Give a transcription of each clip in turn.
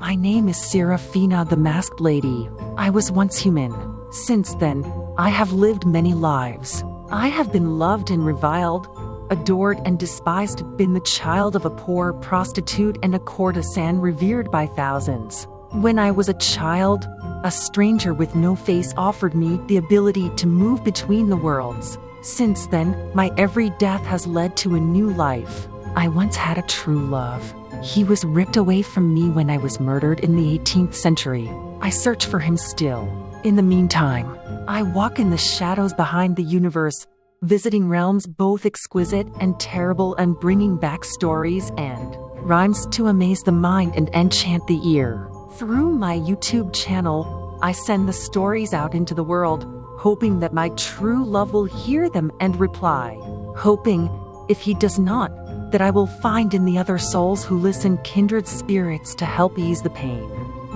My name is Seraphina the Masked Lady. I was once human. Since then, I have lived many lives. I have been loved and reviled, adored and despised, been the child of a poor prostitute and a courtesan revered by thousands. When I was a child, a stranger with no face offered me the ability to move between the worlds. Since then, my every death has led to a new life. I once had a true love. He was ripped away from me when I was murdered in the 18th century. I search for him still. In the meantime, I walk in the shadows behind the universe, visiting realms both exquisite and terrible and bringing back stories and rhymes to amaze the mind and enchant the ear. Through my YouTube channel, I send the stories out into the world, hoping that my true love will hear them and reply. Hoping, if he does not, that I will find in the other souls who listen kindred spirits to help ease the pain.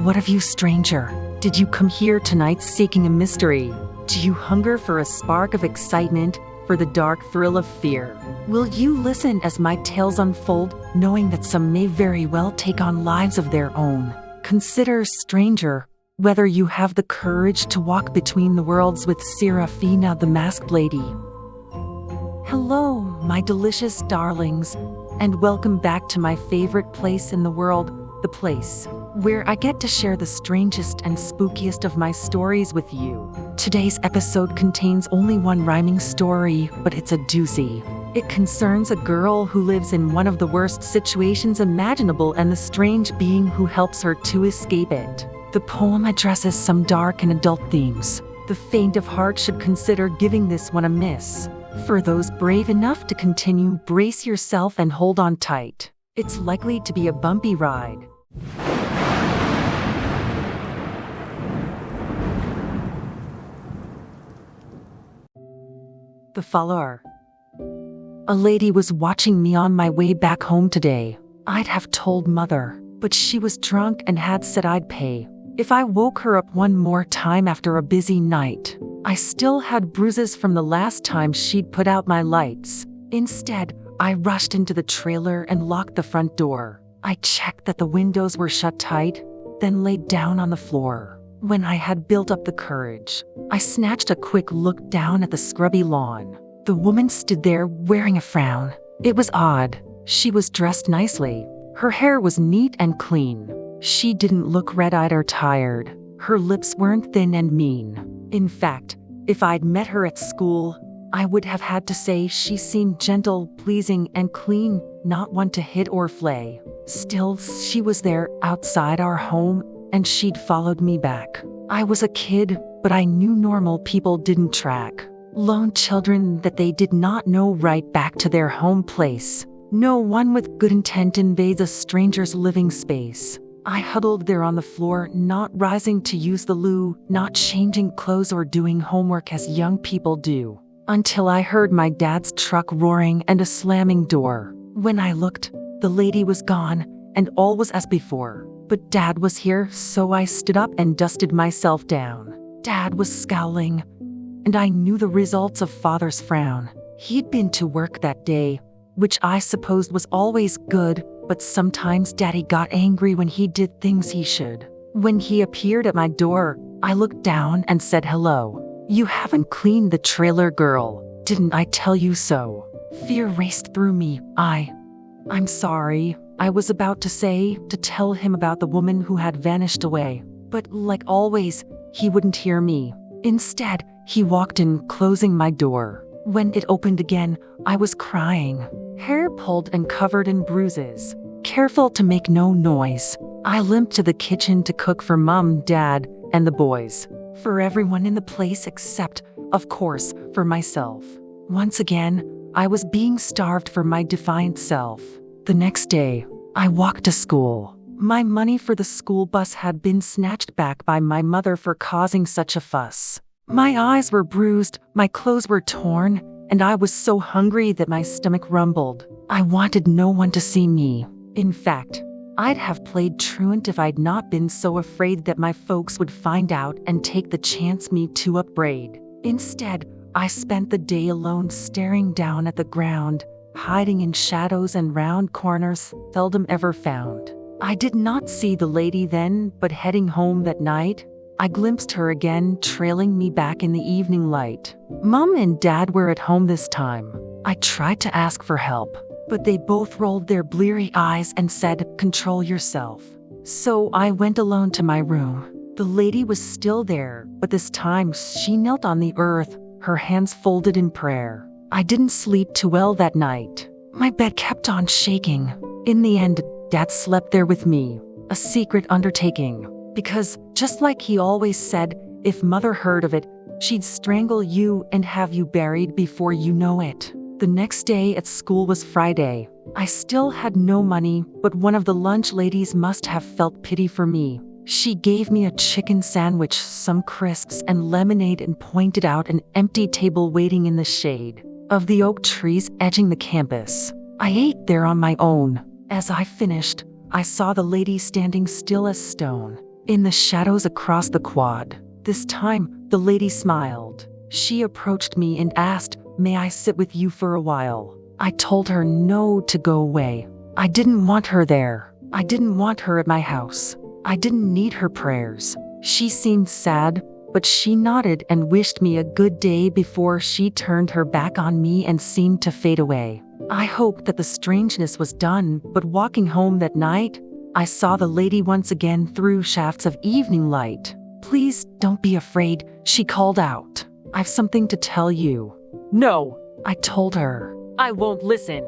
What of you, stranger? Did you come here tonight seeking a mystery? Do you hunger for a spark of excitement, for the dark thrill of fear? Will you listen as my tales unfold, knowing that some may very well take on lives of their own? Consider, stranger, whether you have the courage to walk between the worlds with Seraphina the Masked Lady. Hello, my delicious darlings, and welcome back to my favorite place in the world, the place where I get to share the strangest and spookiest of my stories with you. Today's episode contains only one rhyming story, but it's a doozy. It concerns a girl who lives in one of the worst situations imaginable and the strange being who helps her to escape it. The poem addresses some dark and adult themes. The faint of heart should consider giving this one a miss. For those brave enough to continue, brace yourself and hold on tight. It's likely to be a bumpy ride. The follower. A lady was watching me on my way back home today. I'd have told mother, but she was drunk and had said I'd pay if I woke her up one more time after a busy night. I still had bruises from the last time she'd put out my lights. Instead, I rushed into the trailer and locked the front door. I checked that the windows were shut tight, then laid down on the floor. When I had built up the courage, I snatched a quick look down at the scrubby lawn. The woman stood there wearing a frown. It was odd. She was dressed nicely. Her hair was neat and clean. She didn't look red-eyed or tired. Her lips weren't thin and mean. In fact, if I'd met her at school, I would have had to say she seemed gentle, pleasing, and clean, not one to hit or flay. Still, she was there, outside our home, and she'd followed me back. I was a kid, but I knew normal people didn't track lone children that they did not know right back to their home place. No one with good intent invades a stranger's living space. I huddled there on the floor, not rising to use the loo, not changing clothes or doing homework as young people do, until I heard my dad's truck roaring and a slamming door. When I looked, the lady was gone, and all was as before. But Dad was here, so I stood up and dusted myself down. Dad was scowling, and I knew the results of Father's frown. He'd been to work that day, which I supposed was always good, but sometimes Daddy got angry when he did things he should. When he appeared at my door, I looked down and said hello. You haven't cleaned the trailer, girl. Didn't I tell you so? Fear raced through me. I'm sorry. I was about to tell him about the woman who had vanished away. But like always, he wouldn't hear me. Instead, he walked in, closing my door. When it opened again, I was crying, hair pulled and covered in bruises. Careful to make no noise, I limped to the kitchen to cook for Mom, Dad, and the boys. For everyone in the place except, of course, for myself. Once again, I was being starved for my defiant self. The next day, I walked to school. My money for the school bus had been snatched back by my mother for causing such a fuss. My eyes were bruised, my clothes were torn, and I was so hungry that my stomach rumbled. I wanted no one to see me. In fact, I'd have played truant if I'd not been so afraid that my folks would find out and take the chance me to upbraid. Instead, I spent the day alone staring down at the ground, hiding in shadows and round corners seldom ever found. I did not see the lady then, but heading home that night, I glimpsed her again, trailing me back in the evening light. Mom and Dad were at home this time. I tried to ask for help, but they both rolled their bleary eyes and said, "Control yourself." So I went alone to my room. The lady was still there, but this time she knelt on the earth, her hands folded in prayer. I didn't sleep too well that night. My bed kept on shaking. In the end, Dad slept there with me, a secret undertaking. Because, just like he always said, if Mother heard of it, she'd strangle you and have you buried before you know it. The next day at school was Friday. I still had no money, but one of the lunch ladies must have felt pity for me. She gave me a chicken sandwich, some crisps, and lemonade and pointed out an empty table waiting in the shade of the oak trees edging the campus. I ate there on my own. As I finished, I saw the lady standing still as stone in the shadows across the quad. This time, the lady smiled. She approached me and asked, "May I sit with you for a while?" I told her no, to go away. I didn't want her there. I didn't want her at my house. I didn't need her prayers. She seemed sad, but she nodded and wished me a good day before she turned her back on me and seemed to fade away. I hoped that the strangeness was done, but walking home that night, I saw the lady once again through shafts of evening light. "Please don't be afraid," she called out. "I've something to tell you." "No," I told her. "I won't listen."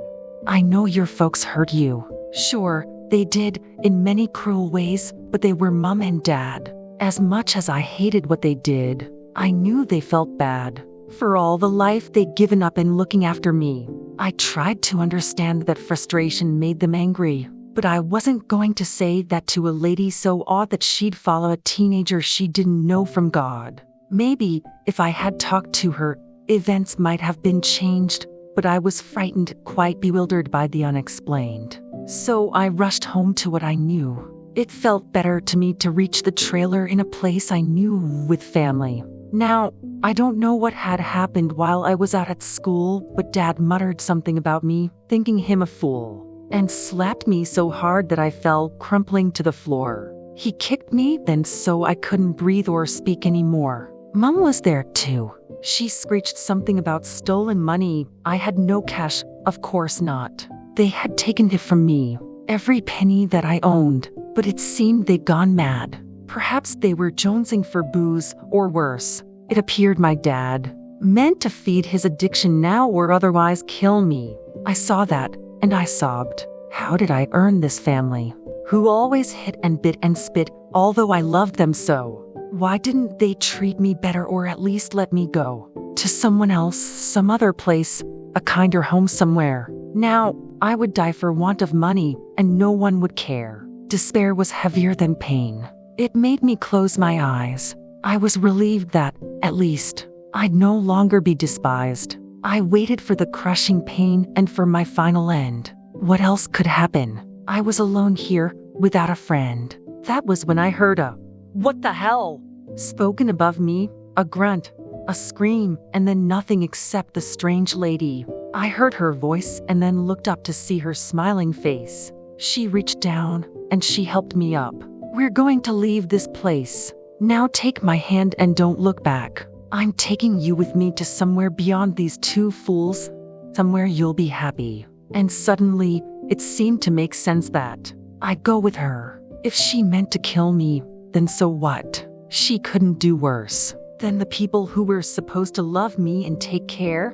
"I know your folks hurt you." Sure, they did, in many cruel ways, but they were Mom and Dad. As much as I hated what they did, I knew they felt bad for all the life they'd given up in looking after me. I tried to understand that frustration made them angry, but I wasn't going to say that to a lady so odd that she'd follow a teenager she didn't know from God. Maybe, if I had talked to her, events might have been changed, but I was frightened, quite bewildered by the unexplained. So I rushed home to what I knew. It felt better to me to reach the trailer in a place I knew with family. Now, I don't know what had happened while I was out at school, but Dad muttered something about me, thinking him a fool, and slapped me so hard that I fell crumpling to the floor. He kicked me then so I couldn't breathe or speak anymore. Mom was there too. She screeched something about stolen money. I had no cash, of course not. They had taken it from me, every penny that I owned, but it seemed they'd gone mad. Perhaps they were jonesing for booze, or worse. It appeared my dad meant to feed his addiction now or otherwise kill me. I saw that, and I sobbed. How did I earn this family, who always hit and bit and spit, although I loved them so? Why didn't they treat me better or at least let me go to someone else, some other place, a kinder home somewhere? Now, I would die for want of money, and no one would care. Despair was heavier than pain. It made me close my eyes. I was relieved that, at least, I'd no longer be despised. I waited for the crushing pain and for my final end. What else could happen? I was alone here, without a friend. That was when I heard a "What the hell?" spoken above me, a grunt, a scream, and then nothing except the strange lady. I heard her voice and then looked up to see her smiling face. She reached down, and she helped me up. "We're going to leave this place. Now take my hand and don't look back. I'm taking you with me to somewhere beyond these two fools, somewhere you'll be happy." And suddenly, it seemed to make sense that I'd go with her. If she meant to kill me, then so what? She couldn't do worse than the people who were supposed to love me and take care.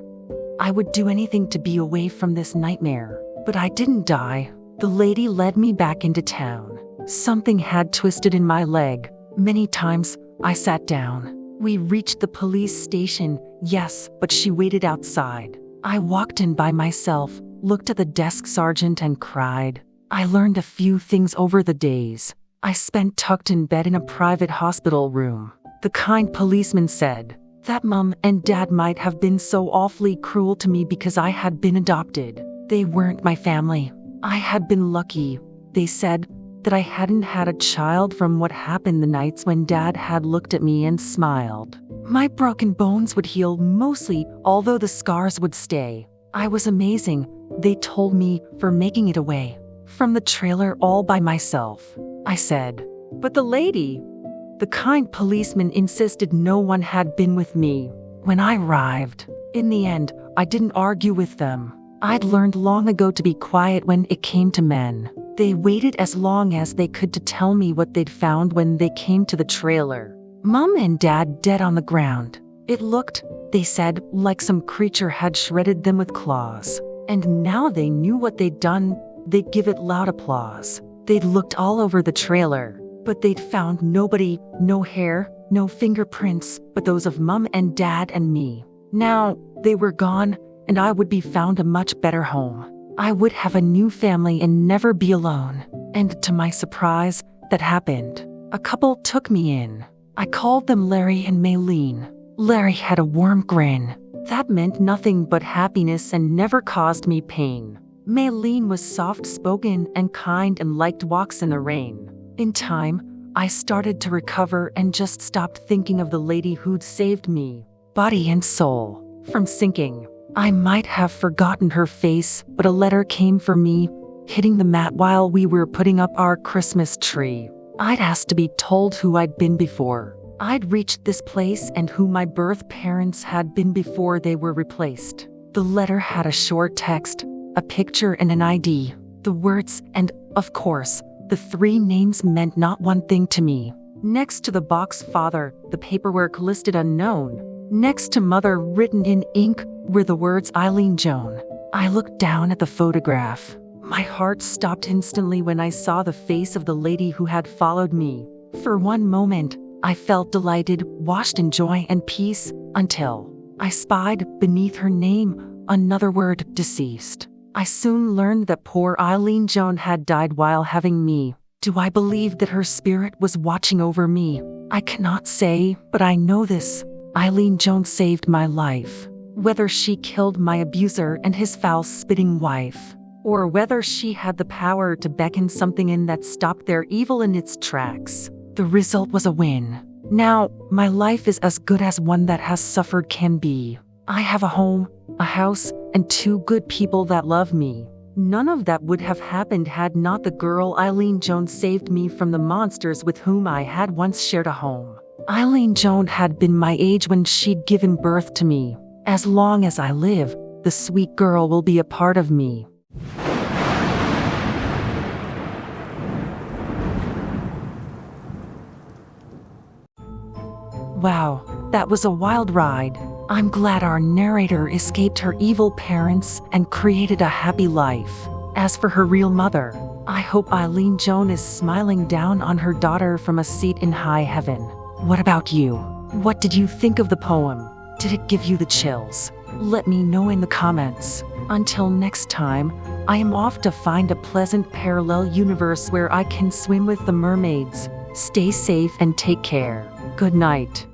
I would do anything to be away from this nightmare. But I didn't die. The lady led me back into town. Something had twisted in my leg. Many times, I sat down. We reached the police station, yes, but she waited outside. I walked in by myself, looked at the desk sergeant and cried. I learned a few things over the days I spent tucked in bed in a private hospital room. The kind policeman said that Mom and Dad might have been so awfully cruel to me because I had been adopted. They weren't my family. I had been lucky. They said that I hadn't had a child from what happened the nights when Dad had looked at me and smiled. My broken bones would heal mostly, although the scars would stay. I was amazing, they told me, for making it away from the trailer all by myself," I said. But the kind policeman insisted no one had been with me when I arrived. In the end, I didn't argue with them. I'd learned long ago to be quiet when it came to men. They waited as long as they could to tell me what they'd found when they came to the trailer. Mom and Dad dead on the ground. It looked, they said, like some creature had shredded them with claws. And now they knew what they'd done, they'd give it loud applause. They'd looked all over the trailer, but they'd found nobody, no hair, no fingerprints, but those of Mom and Dad and me. Now, they were gone, and I would be found a much better home. I would have a new family and never be alone. And to my surprise, that happened. A couple took me in. I called them Larry and Maylene. Larry had a warm grin. That meant nothing but happiness and never caused me pain. Maylene was soft-spoken and kind and liked walks in the rain. In time, I started to recover and just stopped thinking of the lady who'd saved me, body and soul, from sinking. I might have forgotten her face, but a letter came for me, hitting the mat while we were putting up our Christmas tree. I'd asked to be told who I'd been before. I'd reached this place and who my birth parents had been before they were replaced. The letter had a short text, a picture and an ID. The words and, of course, the 3 names meant not one thing to me. Next to the box father, the paperwork listed unknown. Next to mother written in ink were the words Eileen Joan. I looked down at the photograph. My heart stopped instantly when I saw the face of the lady who had followed me. For one moment, I felt delighted, washed in joy and peace, until I spied, beneath her name, another word, deceased. I soon learned that poor Eileen Joan had died while having me. Do I believe that her spirit was watching over me? I cannot say, but I know this. Eileen Joan saved my life. Whether she killed my abuser and his foul-spitting wife, or whether she had the power to beckon something in that stopped their evil in its tracks, the result was a win. Now, my life is as good as one that has suffered can be. I have a home, a house, and 2 good people that love me. None of that would have happened had not the girl Eileen Joan saved me from the monsters with whom I had once shared a home. Eileen Joan had been my age when she'd given birth to me. As long as I live, the sweet girl will be a part of me. Wow, that was a wild ride. I'm glad our narrator escaped her evil parents and created a happy life. As for her real mother, I hope Eileen Joan is smiling down on her daughter from a seat in high heaven. What about you? What did you think of the poem? Did it give you the chills? Let me know in the comments. Until next time, I am off to find a pleasant parallel universe where I can swim with the mermaids. Stay safe and take care. Good night.